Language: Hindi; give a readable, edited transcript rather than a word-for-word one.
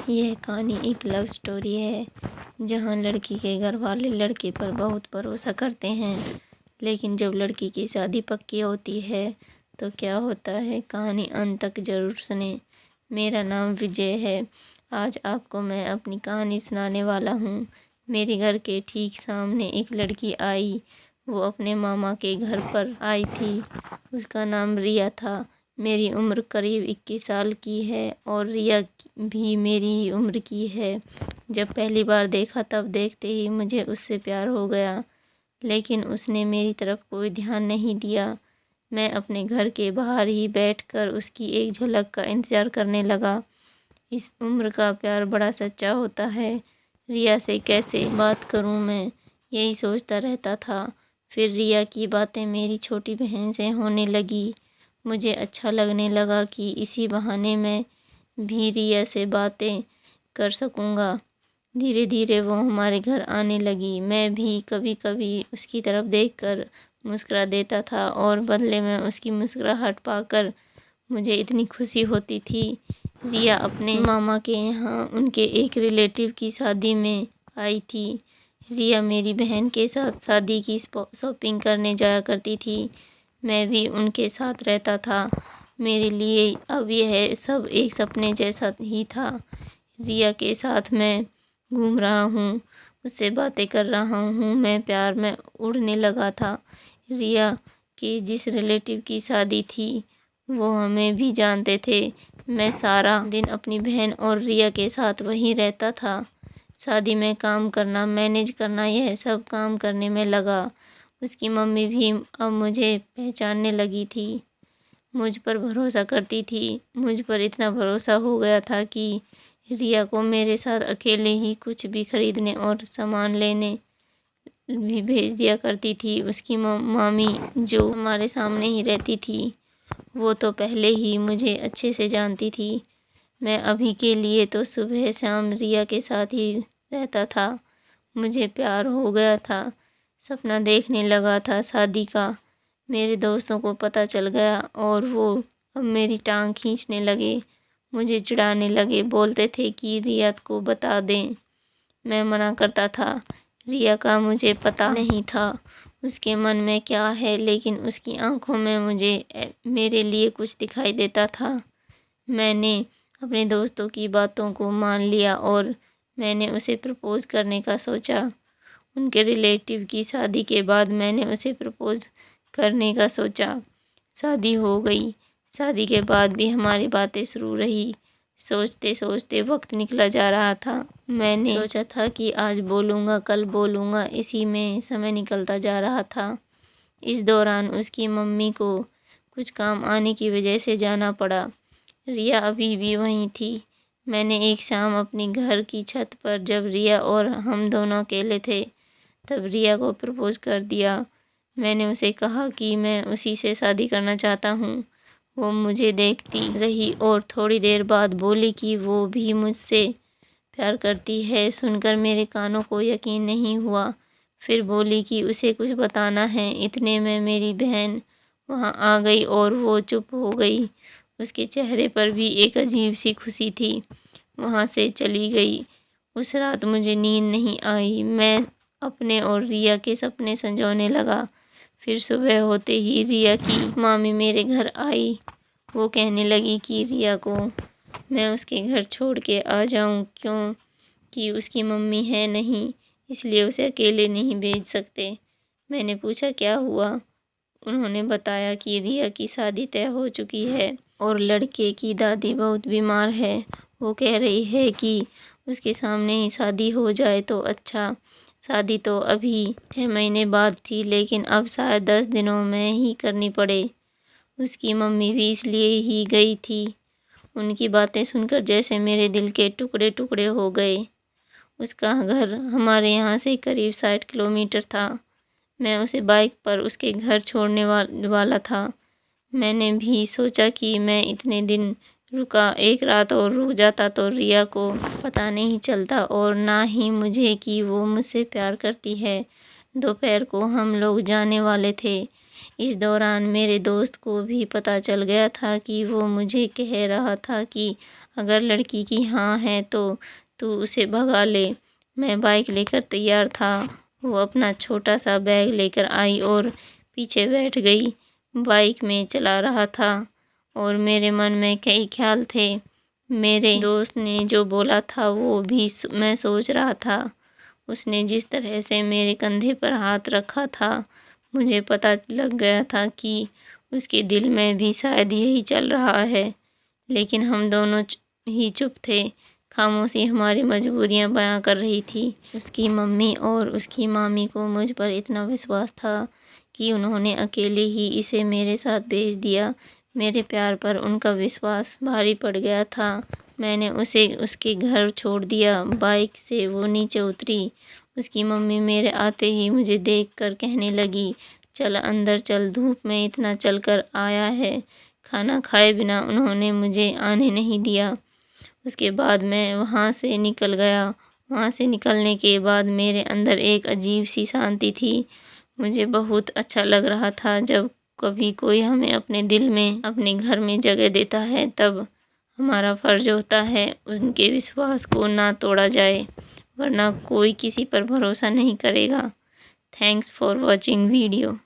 यह कहानी एक लव स्टोरी है जहां लड़की के घर वाले लड़के पर बहुत भरोसा करते हैं, लेकिन जब लड़की की शादी पक्की होती है तो क्या होता है, कहानी अंत तक जरूर सुने। मेरा नाम विजय है। आज आपको मैं अपनी कहानी सुनाने वाला हूँ। मेरे घर के ठीक सामने एक लड़की आई। वो अपने मामा के घर पर आई थी। उसका नाम रिया था। मेरी उम्र करीब 21 साल की है और रिया भी मेरी ही उम्र की है। जब पहली बार देखा तब देखते ही मुझे उससे प्यार हो गया, लेकिन उसने मेरी तरफ कोई ध्यान नहीं दिया। मैं अपने घर के बाहर ही बैठकर उसकी एक झलक का इंतज़ार करने लगा। इस उम्र का प्यार बड़ा सच्चा होता है। रिया से कैसे बात करूं, मैं यही सोचता रहता था। फिर रिया की बातें मेरी छोटी बहन से होने लगी। मुझे अच्छा लगने लगा कि इसी बहाने मैं भी रिया से बातें कर सकूंगा। धीरे धीरे वो हमारे घर आने लगी। मैं भी कभी कभी उसकी तरफ देखकर मुस्कुरा देता था और बदले में उसकी मुस्कुराहट पाकर मुझे इतनी खुशी होती थी। रिया अपने मामा के यहाँ उनके एक रिलेटिव की शादी में आई थी। रिया मेरी बहन के साथ शादी की शॉपिंग करने जाया करती थी। मैं भी उनके साथ रहता था। मेरे लिए अब यह सब एक सपने जैसा ही था। रिया के साथ मैं घूम रहा हूँ, उससे बातें कर रहा हूँ। मैं प्यार में उड़ने लगा था। रिया के जिस रिलेटिव की शादी थी वो हमें भी जानते थे। मैं सारा दिन अपनी बहन और रिया के साथ वहीं रहता था। शादी में काम करना, मैनेज करना, यह सब काम करने में लगा। उसकी मम्मी भी अब मुझे पहचानने लगी थी, मुझ पर भरोसा करती थी। मुझ पर इतना भरोसा हो गया था कि रिया को मेरे साथ अकेले ही कुछ भी खरीदने और सामान लेने भी भेज दिया करती थी। उसकी मामी जो हमारे सामने ही रहती थी, वो तो पहले ही मुझे अच्छे से जानती थी। मैं अभी के लिए तो सुबह शाम रिया के साथ ही रहता था। मुझे प्यार हो गया था, सपना देखने लगा था शादी का। मेरे दोस्तों को पता चल गया और वो अब मेरी टांग खींचने लगे, मुझे चिढ़ाने लगे। बोलते थे कि रिया को बता दें। मैं मना करता था। रिया का मुझे पता नहीं था उसके मन में क्या है, लेकिन उसकी आंखों में मुझे मेरे लिए कुछ दिखाई देता था। मैंने अपने दोस्तों की बातों को मान लिया और मैंने उसे प्रपोज करने का सोचा। उनके रिलेटिव की शादी के बाद मैंने उसे प्रपोज करने का सोचा। शादी हो गई। शादी के बाद भी हमारी बातें शुरू रही। सोचते सोचते वक्त निकला जा रहा था। मैंने सोचा था कि आज बोलूँगा, कल बोलूँगा, इसी में समय निकलता जा रहा था। इस दौरान उसकी मम्मी को कुछ काम आने की वजह से जाना पड़ा। रिया अभी भी वहीं थी। मैंने एक शाम अपनी घर की छत पर, जब रिया और हम दोनों अकेले थे, तब रिया को प्रपोज कर दिया। मैंने उसे कहा कि मैं उसी से शादी करना चाहता हूँ। वो मुझे देखती रही और थोड़ी देर बाद बोली कि वो भी मुझसे प्यार करती है। सुनकर मेरे कानों को यकीन नहीं हुआ। फिर बोली कि उसे कुछ बताना है। इतने में मेरी बहन वहाँ आ गई और वो चुप हो गई। उसके चेहरे पर भी एक अजीब सी खुशी थी। वहाँ से चली गई। उस रात मुझे नींद नहीं आई। मैं अपने और रिया के सपने संजोने लगा। फिर सुबह होते ही रिया की मामी मेरे घर आई। वो कहने लगी कि रिया को मैं उसके घर छोड़ के आ जाऊं, क्योंकि उसकी मम्मी है नहीं, इसलिए उसे अकेले नहीं भेज सकते। मैंने पूछा क्या हुआ। उन्होंने बताया कि रिया की शादी तय हो चुकी है और लड़के की दादी बहुत बीमार है। वो कह रही है कि उसके सामने ही शादी हो जाए तो अच्छा। शादी तो अभी 6 महीने बाद थी, लेकिन अब शायद 10 दिनों में ही करनी पड़े। उसकी मम्मी भी इसलिए ही गई थी। उनकी बातें सुनकर जैसे मेरे दिल के टुकड़े टुकड़े हो गए। उसका घर हमारे यहाँ से करीब 60 किलोमीटर था। मैं उसे बाइक पर उसके घर छोड़ने वाला था। मैंने भी सोचा कि मैं इतने दिन रुका, एक रात और रुक जाता तो रिया को पता नहीं चलता और ना ही मुझे कि वो मुझसे प्यार करती है। दोपहर को हम लोग जाने वाले थे। इस दौरान मेरे दोस्त को भी पता चल गया था कि वो मुझे कह रहा था कि अगर लड़की की हाँ है तो तू उसे भगा ले। मैं बाइक लेकर तैयार था। वो अपना छोटा सा बैग लेकर आई और पीछे बैठ गई। बाइक में चला रहा था और मेरे मन में कई ख्याल थे। मेरे दोस्त ने जो बोला था वो भी मैं सोच रहा था। उसने जिस तरह से मेरे कंधे पर हाथ रखा था, मुझे पता लग गया था कि उसके दिल में भी शायद यही चल रहा है। लेकिन हम दोनों ही चुप थे। खामोशी हमारी मजबूरियां बयां कर रही थी। उसकी मम्मी और उसकी मामी को मुझ पर इतना विश्वास था कि उन्होंने अकेले ही इसे मेरे साथ भेज दिया। मेरे प्यार पर उनका विश्वास भारी पड़ गया था। मैंने उसे उसके घर छोड़ दिया। बाइक से वो नीचे उतरी। उसकी मम्मी मेरे आते ही मुझे देखकर कहने लगी, चल अंदर चल, धूप में इतना चल कर आया है। खाना खाए बिना उन्होंने मुझे आने नहीं दिया। उसके बाद मैं वहाँ से निकल गया। वहाँ से निकलने के बाद मेरे अंदर एक अजीब सी शांति थी। मुझे बहुत अच्छा लग रहा था। जब कभी कोई हमें अपने दिल में, अपने घर में जगह देता है, तब हमारा फ़र्ज़ होता है उनके विश्वास को ना तोड़ा जाए, वरना कोई किसी पर भरोसा नहीं करेगा। Thanks for watching video.